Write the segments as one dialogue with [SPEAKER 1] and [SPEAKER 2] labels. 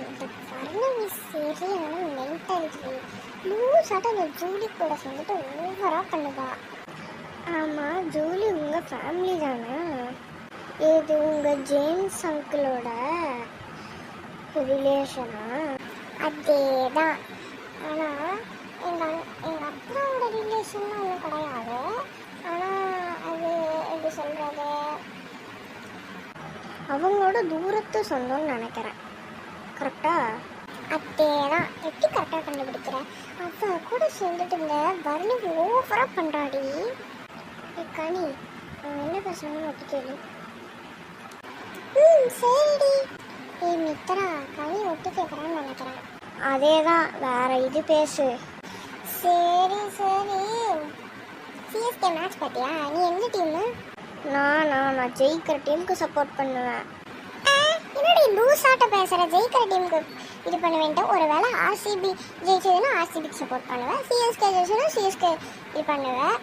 [SPEAKER 1] இந்த பர்ணவி சரியான மென்டாலிட்டி. லூஸாட்ட அந்த ஜூலி கூட சேர்ந்துட்டு ஓவராக பண்ணுவா. ஆமாம், ஜூலி உங்கள் ஃபேமிலி தானே? இது உங்கள் ஜேம்ஸ் அங்கிளோட ரிலேஷனா? அதே தான். ஆனால் எங்கள் அப்பாவோட ரிலேஷன்லாம் ஒன்றும் கிடையாது. ஆனால் அது எப்படி சொல்கிறது, அவங்களோட தூரத்து சொந்தம்னு நினைக்கிறேன். கரெக்டா? அதே தான். எப்படி கரெக்டாக கண்டுபிடிக்கிறேன்? அவ கூட சேர்ந்துட்டு இந்த வர்ணவி ஓவராக பண்ணுறாடி. கனி, அவன் என்ன பேசணும்னு மட்டும் கேளு. சரிடி. மித்ரா, கனி ஒட்டு கேட்குறான்னு நினைக்கிறேன். அதே தான், வேற இது பேசு. சரி சரி. சிஎஸ்கே மேட்ச் பார்த்தியா? நீ எந்த டீமு? நான் ஜெயிக்கிற டீமுக்கு சப்போர்ட் பண்ணுவேன். என்னடி லூஸாட்ட பேசுகிற? ஜெயிக்கிற டீமுக்கு இது பண்ணுவேன்ட்டு. ஒரு வேளை ஆர்சிபி ஜெயிச்சதுன்னா ஆர்சிபிக்கு சப்போர்ட் பண்ணுவேன், சிஎஸ்கே ஜெயிச்சதுன்னா சிஎஸ்கே இது பண்ணுவேன்.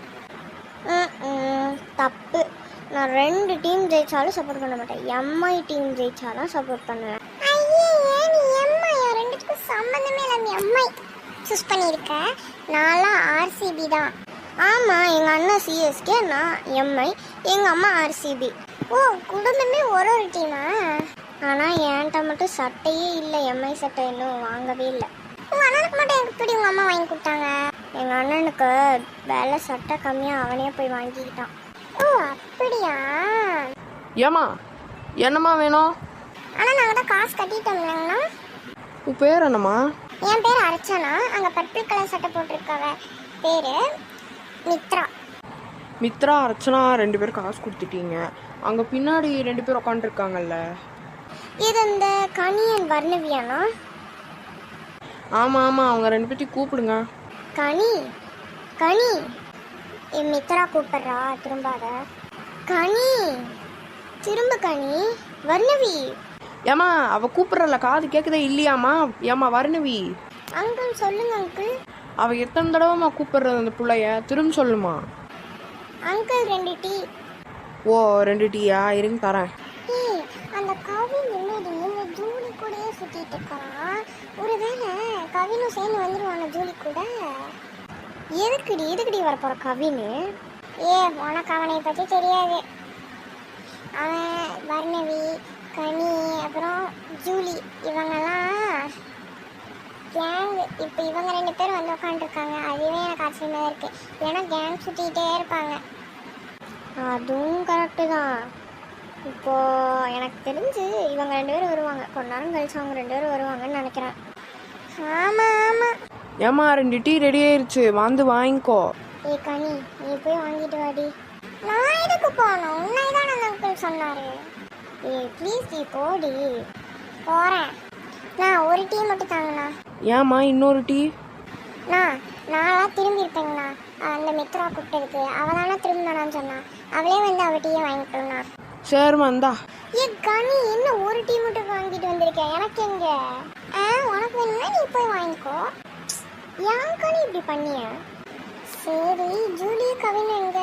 [SPEAKER 1] தப்பு. நான் 2 டீம் ஜெயிச்சாலும் சப்போர்ட் பண்ண மாட்டேன். எம்ஐ டீம் ஜெயிச்சாலும் சப்போர்ட் பண்ணுவேன். ஐயே, நீ எம்ஐ? ரெண்டுத்துக்கும் சம்மந்தமே இல்லை. நீ எம்ஐ சூஸ் பண்ணியிருக்க. நான்லாம் ஆர்சிபி தான். ஆமாம், எங்கள் அண்ணன் சிஎஸ்கே, நான் எம்ஐ, எங்கள் அம்மா ஆர்சிபி. ஓ, குடும்பமே ஒரு டீமா? ஆனால் என்கிட்ட மட்டும் சட்டையே இல்லை. எம்ஐ சட்டை இன்னும் வாங்கவே இல்லை. உங்கள் அண்ணனுக்கு மட்டும் எப்படி உங்கள் அம்மா வாங்கி கொடுத்தாங்க? எங்கள் அண்ணனுக்கு வேலை சட்டை கம்மியாக அவனே போய் வாங்கிக்கிட்டான். ஓ அப்படியா?
[SPEAKER 2] ஏமா என்னம்மா வேணும்?
[SPEAKER 1] ஆனால் நாங்கள் தான் காசு கட்டிட்டோம்லங்கண்ணா.
[SPEAKER 2] உன் பேர் என்னம்மா?
[SPEAKER 1] என் பேர் அர்ச்சனா. அங்கே பர்பிள் கலர் சட்டை போட்டிருக்கவ பேர் மித்ரா.
[SPEAKER 2] மித்ரா, அர்ச்சனா 2 பேர் காசு கொடுத்துட்டீங்க. அங்கே பின்னாடி 2 பேர் உட்காந்துருக்காங்கல்ல,
[SPEAKER 1] இது இந்த கனியன் வர்ணவியானா?
[SPEAKER 2] ஆமாம் அவங்க 2 பேர்த்தையும் கூப்பிடுங்க.
[SPEAKER 1] கனி, கனி. என் மித்ரா கூப்பிட்றா, திரும்பாத. கனி, திரும்ப. கனி, வர்ணவி.
[SPEAKER 2] ஏமா அவள் கூப்பிட்றல, காது கேட்குதே இல்லையாம்மா? ஏம்மா வர்ணவி?
[SPEAKER 1] அங்கிள் சொல்லுங்க அங்கிள்.
[SPEAKER 2] அவள் எத்தனை தடவைம்மா கூப்பிட்றது அந்த பிள்ளைய? திரும்ப சொல்லுமா.
[SPEAKER 1] Uncle 2 tea.
[SPEAKER 2] ஓ 2 டீயா? இருங்க தரேன்.
[SPEAKER 1] அந்த கவின் என்னடி இந்த ஜூலி கூடயே சுற்றிட்டு இருக்கிறான். ஒருவேளை கவினும் சேர்ந்து வந்துடுவாங்க ஜூலி கூட. எதுக்குடி வரப்போற கவின்னு? உனக்கு அவனை பற்றி தெரியாது. அவன் வர்ணவி, கனி, அப்புறம் ஜூலி, இவங்கெல்லாம் கேங். இப்போ இவங்க 2 பேரும் வந்து உட்காந்துருக்காங்க. அதுவே எனக்கு ஆச்சரியமாக இருக்கு. ஏன்னா கேங் சுற்றிக்கிட்டே இருப்பாங்க. அதுவும் கரெக்டு தான். இப்போது எனக்கு தெரிஞ்சு இவங்க 2 பேரும் வருவாங்க. கொஞ்ச நேரம் கழிச்சு அவங்க 2 பேரும் வருவாங்கன்னு நினைக்கிறேன். ஆமாம்.
[SPEAKER 2] ஏம்மா 2 டீ ரெடி ஆயிடுச்சு, வந்து வாங்கிக்கோ.
[SPEAKER 1] கனி, நீ போய் வாங்கிட்டு வாடி. நான் எதுக்கு போகணும்? உன்னை தான் அந்த அங்கிள் சொன்னார். ப்ளீஸ் நீ போடி. போகிறேன். நான் ஒரு டீ மட்டும் தாங்கண்ணா.
[SPEAKER 2] ஏம்மா இன்னொரு டீ?
[SPEAKER 1] நான்லாம் திரும்பியிருப்பேங்கண்ணா. அந்த மித்ரா கூப்பிட்டதுக்கு அவள் தானே திரும்பினான்னு சொன்னான். அவளே வந்து அவள் டீயை வாங்கிட்டோம்ண்ணா.
[SPEAKER 2] சரிம்மா இந்தா.
[SPEAKER 1] கனி, என்ன ஒரு டீ மட்டும் வாங்கிட்டு வந்திருக்கேன்? எனக்கு எங்க? உனக்கு வேணும்னா நீ போய் வாங்கிக்கோ. ஏன் கனி இப்படி பண்ணிய? சரி, ஜூலி கவின் எங்க?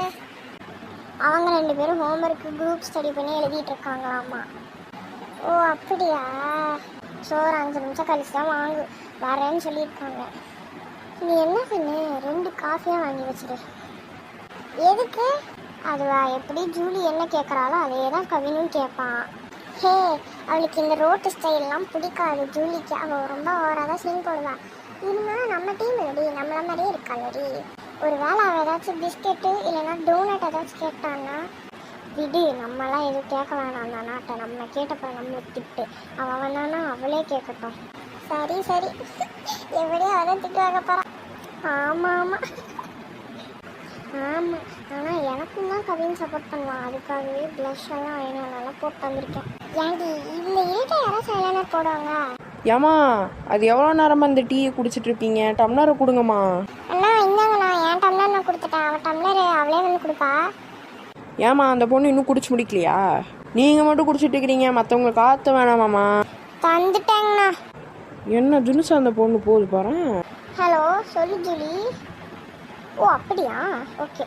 [SPEAKER 1] அவங்க 2 பேரும் ஹோம்ஒர்க்கு குரூப் ஸ்டடி பண்ணி எழுதிட்டு இருக்காங்களாமா. ஓ அப்படியா? சோறு 5 நிமிஷம் கழிச்சு தான் வரேன்னு சொல்லியிருக்காங்க. நீ என்ன பண்ணு, 2 காஃபியாக வாங்கி வச்சிடு. எதுக்கு? அதுவா, எப்படி ஜூலி என்ன கேட்குறாளோ அதே தான் கவினும் கேட்பான். அவளுக்கு இந்த ரோட்டு ஸ்டைல்லாம் பிடிக்காது ஜூலிக்கு. அவள் ரொம்ப ஓவராக தான் சீன் போடுவாள். இருந்தாலும் நம்ம டீம் இல்லடி, நம்மள மாதிரியே இருக்காளடி. ஒரு வேளை அவள் ஏதாச்சும் பிஸ்கெட்டு இல்லைன்னா டோனட் ஏதாச்சும் கேட்டான்னா விடு, நம்மளாம் எதுவும் கேட்க வேணாம். அந்த நாட்டை நம்ம கேட்டப்ப நம்மளுக்கு திட்டு. அவள் வேணான்னா அவளே கேட்கட்டும். சரி எப்படியோ அவதான் திட்டு வாங்க போகிறான். ஆமாம். ஆனால் எனக்கும் தான் கவின் சப்போர்ட் பண்ணுவான். அதுக்காகவே ப்ளஷ் எல்லாம் வேணும் போட்டு வந்திருக்கேன். ஏன்டி இந்த இருட்டை யாராச்சும் ஐலைனர் போடுவாங்க?
[SPEAKER 2] ஏம்மா அது எவ்வளோ நேரமாக இந்த டீயை குடிச்சிட்டு இருப்பீங்க? டம்ளரை கொடுங்கம்மா.
[SPEAKER 1] அண்ணா இந்தாங்கண்ணா, என் டம்ளர் நான் கொடுத்துட்டேன். அவள் டம்ளர் அவளே வந்து கொடுப்பா.
[SPEAKER 2] ஏம்மா அந்த பொண்ணு இன்னும் குடிச்சு முடிக்கலையா? நீங்கள் மட்டும் குடிச்சிட்டு இருக்கிறீங்க, மற்றவங்களுக்கு காற்ற வேணாமாம்மா?
[SPEAKER 1] தந்துட்டேங்கண்ணா.
[SPEAKER 2] என்ன ஜுனுசா அந்த பொண்ணு போகுது பாரு.
[SPEAKER 1] ஹலோ சொல்லு ஜூலி. ஓ அப்படியா? ஓகே.